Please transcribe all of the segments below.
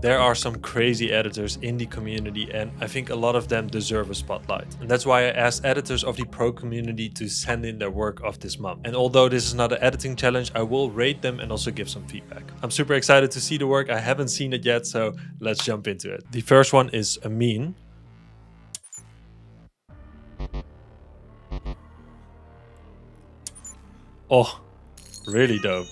There are some crazy editors in the community, and I think a lot of them deserve a spotlight. And that's why I asked editors of the pro community to send in their work of this month. And although this is not an editing challenge, I will rate them and also give some feedback. I'm super excited to see the work. I haven't seen it yet, so let's jump into it. The first one is Amine. Oh, really dope.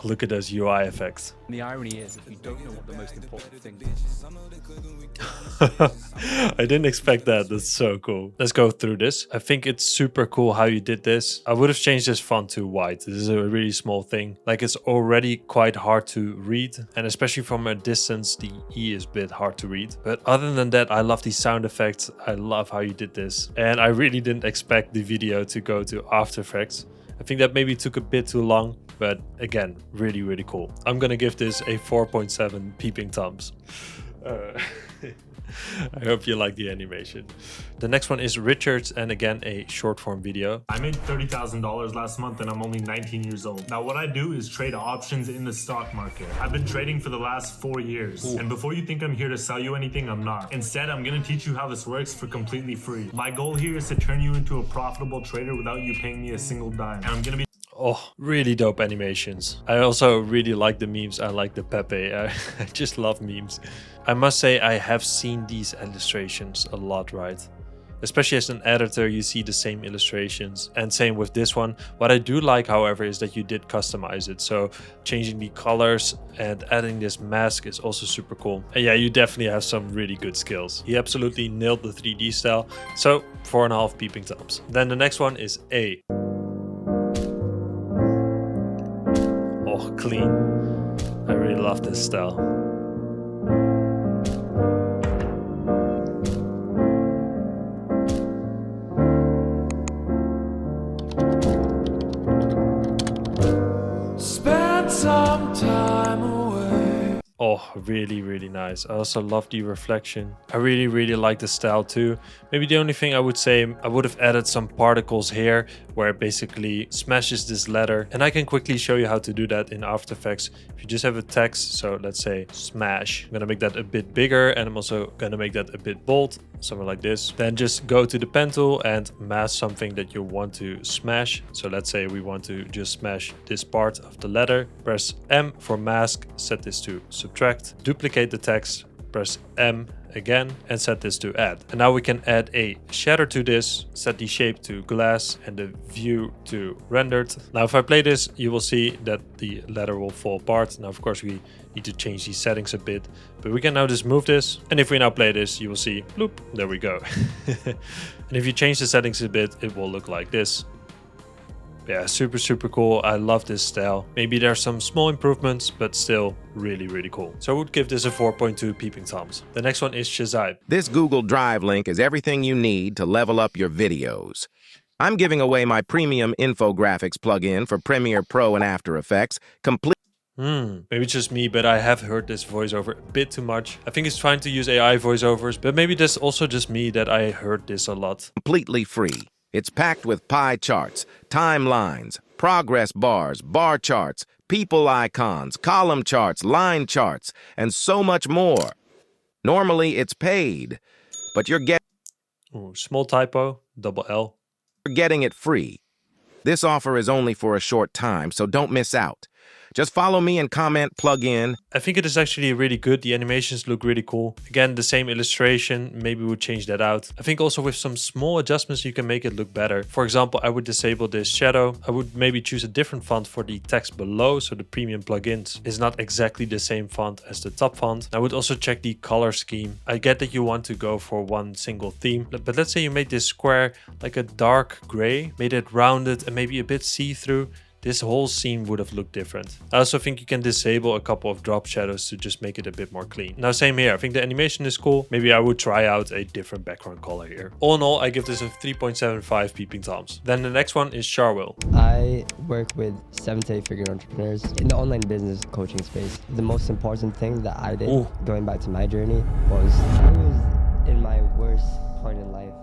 Look at those UI effects. And the irony is, if we don't know what the most important thing I didn't expect that. That's so cool. Let's go through this. I think it's super cool how you did this. I would have changed this font to white. This is a really small thing. Like, it's already quite hard to read. And especially from a distance, the E is a bit hard to read. But other than that, I love these sound effects. I love how you did this. And I really didn't expect the video to go to After Effects. I think that maybe took a bit too long, but again, really, really cool. I'm gonna give this a 4.7 peeping toms. I hope you like the animation. The next one is Richards, and again, a short form video. I made $30,000 last month and I'm only 19 years old. Now what I do is trade options in the stock market. I've been trading for the last 4 years. Ooh. And before you think I'm here to sell you anything, I'm not. Instead, I'm gonna teach you how this works for completely free. My goal here is to turn you into a profitable trader without you paying me a single dime. And I'm gonna be Oh, really dope animations. I also really like the memes. I like the Pepe. I just love memes. I must say I have seen these illustrations a lot, right? Especially as an editor, you see the same illustrations, and same with this one. What I do like, however, is that you did customize it. So changing the colors and adding this mask is also super cool. And yeah, you definitely have some really good skills. He absolutely nailed the 3D style. So 4.5 peeping toms. Then the next one is A. Oh, clean. I really love this style. Spend some time away. Oh, really, really nice. I also love the reflection. I really, really like the style too. Maybe the only thing I would say, I would have added some particles here where it basically smashes this letter. And I can quickly show you how to do that in After Effects. If you just have a text, so let's say smash. I'm gonna make that a bit bigger, and I'm also gonna make that a bit bold, something like this. Then just go to the pen tool and mask something that you want to smash. So let's say we want to just smash this part of the letter. Press M for mask, set this to subtract, duplicate the text, press M again and set this to add. And now we can add a shader to this, set the shape to glass and the view to rendered. Now if I play this, you will see that the letter will fall apart. Now of course we need to change these settings a bit, but we can now just move this. And if we now play this, you will see, bloop, there we go. And if you change the settings a bit, it will look like this. Yeah, super, super cool. I love this style. Maybe there's some small improvements, but still really, really cool. So I would give this a 4.2 peeping toms. The next one is Shahzaib. This Google Drive link is everything you need to level up your videos. I'm giving away my premium infographics plugin for Premiere Pro and After Effects, complete. Maybe it's just me, but I have heard this voiceover a bit too much. I think it's trying to use AI voiceovers, but maybe that's also just me that I heard this a lot. Completely free. It's packed with pie charts, timelines, progress bars, bar charts, people icons, column charts, line charts, and so much more. Normally, it's paid, but you're small typo, double L. You're getting it free. This offer is only for a short time, so don't miss out. Just follow me and comment plug in. I think it is actually really good. The animations look really cool. Again, the same illustration. Maybe we'll change that out. I think also with some small adjustments, you can make it look better. For example, I would disable this shadow. I would maybe choose a different font for the text below. So the premium plugins is not exactly the same font as the top font. I would also check the color scheme. I get that you want to go for one single theme, but let's say you made this square like a dark gray, made it rounded and maybe a bit see-through. This whole scene would have looked different. I also think you can disable a couple of drop shadows to just make it a bit more clean. Now same here, I think the animation is cool. Maybe I would try out a different background color here. All in all, I give this a 3.75 peeping toms. Then the next one is Sharwil. I work with 7 to 8 figure entrepreneurs in the online business coaching space. The most important thing that I did, going back to my journey, was I was in my worst point in life.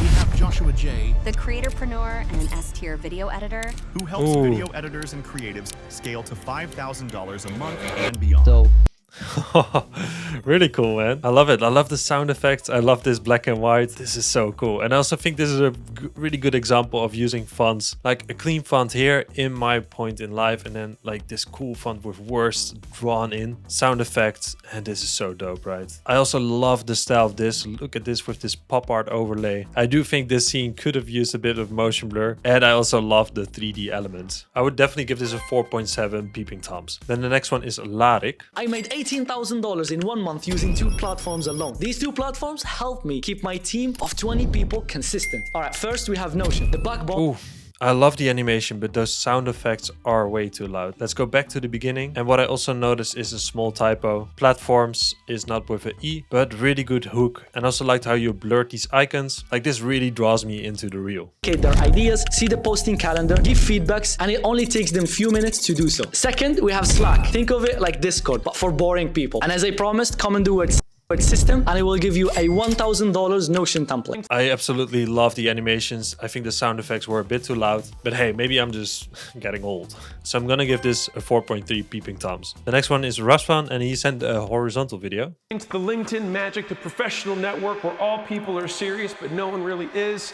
We have Joshua J, the creatorpreneur and an S-tier video editor, who helps video editors and creatives scale to $5,000 a month and beyond. So really cool, man. I love it. I love the sound effects. I love this black and white. This is so cool. And I also think this is a really good example of using fonts, like a clean font here in my point in life, and then like this cool font with words drawn in, sound effects, and this is so dope, right? I also love the style of this. Look at this with this pop art overlay. I do think this scene could have used a bit of motion blur, and I also love the 3D elements. I would definitely give this a 4.7 peeping toms. Then the next one is Larik. I made $18,000 in 1 month using 2 platforms alone. These 2 platforms helped me keep my team of 20 people consistent. Alright, first we have Notion, the backbone. Ooh. I love the animation, but those sound effects are way too loud. Let's go back to the beginning. And what I also noticed is a small typo. Platforms is not with an E, but really good hook. And also liked how you blurred these icons. Like this really draws me into the reel. Their ideas, see the posting calendar, give feedbacks, and it only takes them few minutes to do so. Second, we have Slack. Think of it like Discord, but for boring people. And as I promised, come and do it. System, and it will give you a $1,000 Notion template. I absolutely love the animations. I think the sound effects were a bit too loud, but hey, maybe I'm just getting old. So I'm gonna give this a 4.3 peeping toms. The next one is Razvan, and he sent a horizontal video. It's the LinkedIn magic, the professional network where all people are serious, but no one really is.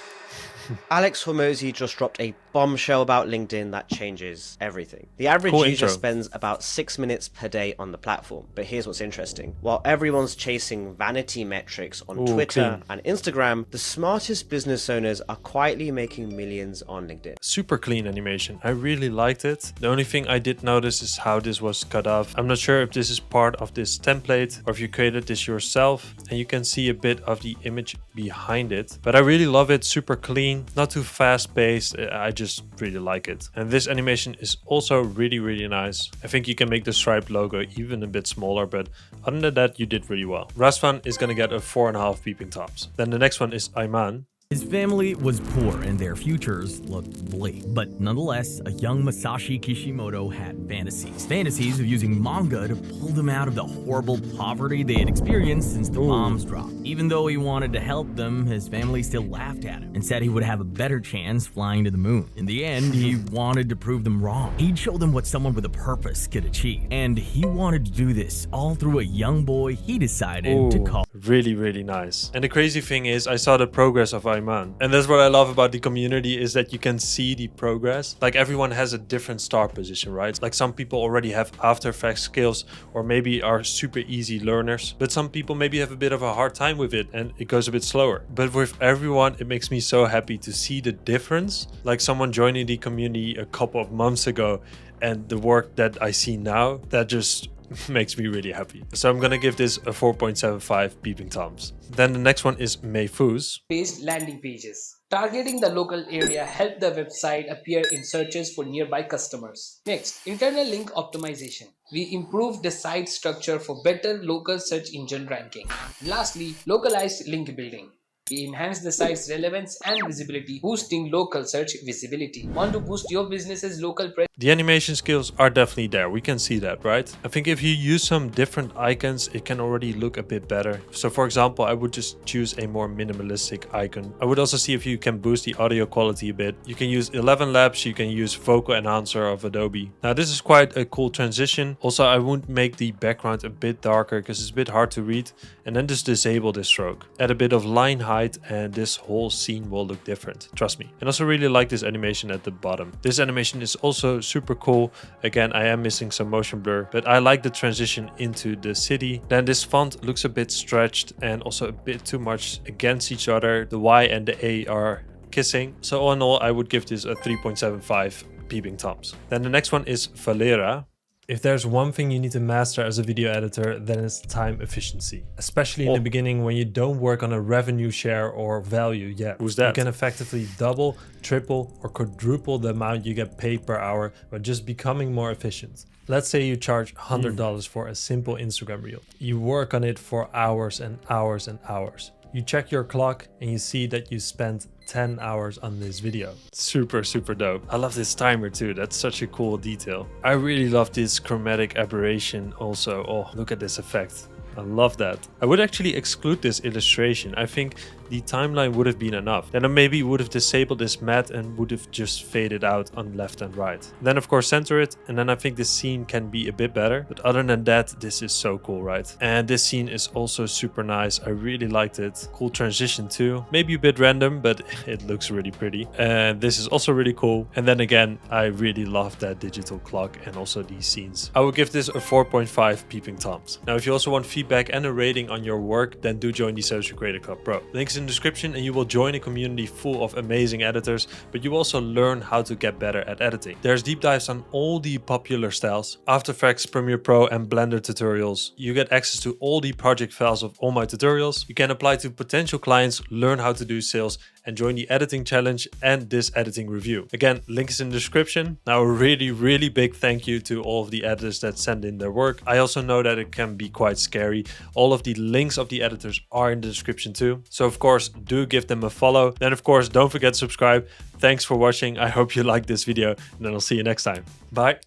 Alex Hormozy just dropped a bombshell about LinkedIn that changes everything. The average user spends about 6 minutes per day on the platform, but here's what's interesting. While everyone's chasing vanity metrics on Twitter and Instagram, the smartest business owners are quietly making millions on LinkedIn. Super clean animation. I really liked it. The only thing I did notice is how this was cut off. I'm not sure if this is part of this template or if you created this yourself, and you can see a bit of the image behind it. But I really love it. Super clean, not too fast paced. I just really like it. And this animation is also really nice. I think you can make the Stripe logo even a bit smaller, but other than that, you did really well. Razvan is gonna get a 4.5 peeping tops. Then the next one is Amine. His family was poor and their futures looked bleak, but nonetheless, a young Masashi Kishimoto had fantasies of using manga to pull them out of the horrible poverty they had experienced since the bombs dropped. Even though he wanted to help them, his family still laughed at him and said he would have a better chance flying to the moon. In the end, he wanted to prove them wrong. He'd show them what someone with a purpose could achieve, and he wanted to do this all through a young boy he decided to call. Really nice. And the crazy thing is, I saw the progress of Ajmain. And that's what I love about the community, is that you can see the progress. Like everyone has a different start position, right? Like some people already have After Effects skills or maybe are super easy learners, but some people maybe have a bit of a hard time with it and it goes a bit slower. But with everyone, it makes me so happy to see the difference. Like someone joining the community a couple of months ago and the work that I see now, that just makes me really happy. So I'm gonna give this a 4.75 peeping toms. Then the next one is Mehfooz. Based landing pages. Targeting the local area helped the website appear in searches for nearby customers. Next, internal link optimization. We improved the site structure for better local search engine ranking. Lastly, localized link building. We enhance the site's relevance and visibility, boosting local search visibility. Want to boost your business's local presence? The animation skills are definitely there. We can see that, right? I think if you use some different icons, it can already look a bit better. So for example, I would just choose a more minimalistic icon. I would also see if you can boost the audio quality a bit. You can use 11 Labs, you can use Vocal Enhancer of Adobe. Now this is quite a cool transition. Also, I would make the background a bit darker because it's a bit hard to read. And then just disable this stroke. Add a bit of line height and this whole scene will look different. Trust me. And also really like this animation at the bottom. This animation is also super cool. Again, I am missing some motion blur, but I like the transition into the city. Then this font looks a bit stretched and also a bit too much against each other. The Y and the A are kissing. So all in all, I would give this a 3.75 peeping toms. Then the next one is Valera. If there's one thing you need to master as a video editor, then it's time efficiency. Especially in the beginning when you don't work on a revenue share or value yet. Who's that? You can effectively double, triple, or quadruple the amount you get paid per hour by just becoming more efficient. Let's say you charge $100 for a simple Instagram reel. You work on it for hours and hours and hours. You check your clock and you see that you spent 10 hours on this video. Super dope. I love this timer too. That's such a cool detail. I really love this chromatic aberration also. Oh, look at this effect. I love that. I would actually exclude this illustration. I think the timeline would have been enough. Then I maybe would have disabled this matte and would have just faded out on left and right. Then of course center it, and then I think this scene can be a bit better. But other than that, this is so cool, right? And this scene is also super nice. I really liked it. Cool transition too. Maybe a bit random, but it looks really pretty. And this is also really cool. And then again, I really love that digital clock and also these scenes. I would give this a 4.5 peeping toms. Now, if you also want feedback and a rating on your work, then do join the Social Creator Club Pro. Links in the description, and you will join a community full of amazing editors, but you also learn how to get better at editing. There's deep dives on all the popular styles, After Effects, Premiere Pro and Blender tutorials. You get access to all the project files of all my tutorials. You can apply to potential clients, learn how to do sales, and join the editing challenge and this editing review. Again, link is in the description. Now, a really big thank you to all of the editors that send in their work. I also know that it can be quite scary. All of the links of the editors are in the description too. So of course, do give them a follow. Then of course, don't forget to subscribe. Thanks for watching. I hope you liked this video, and then I'll see you next time. Bye.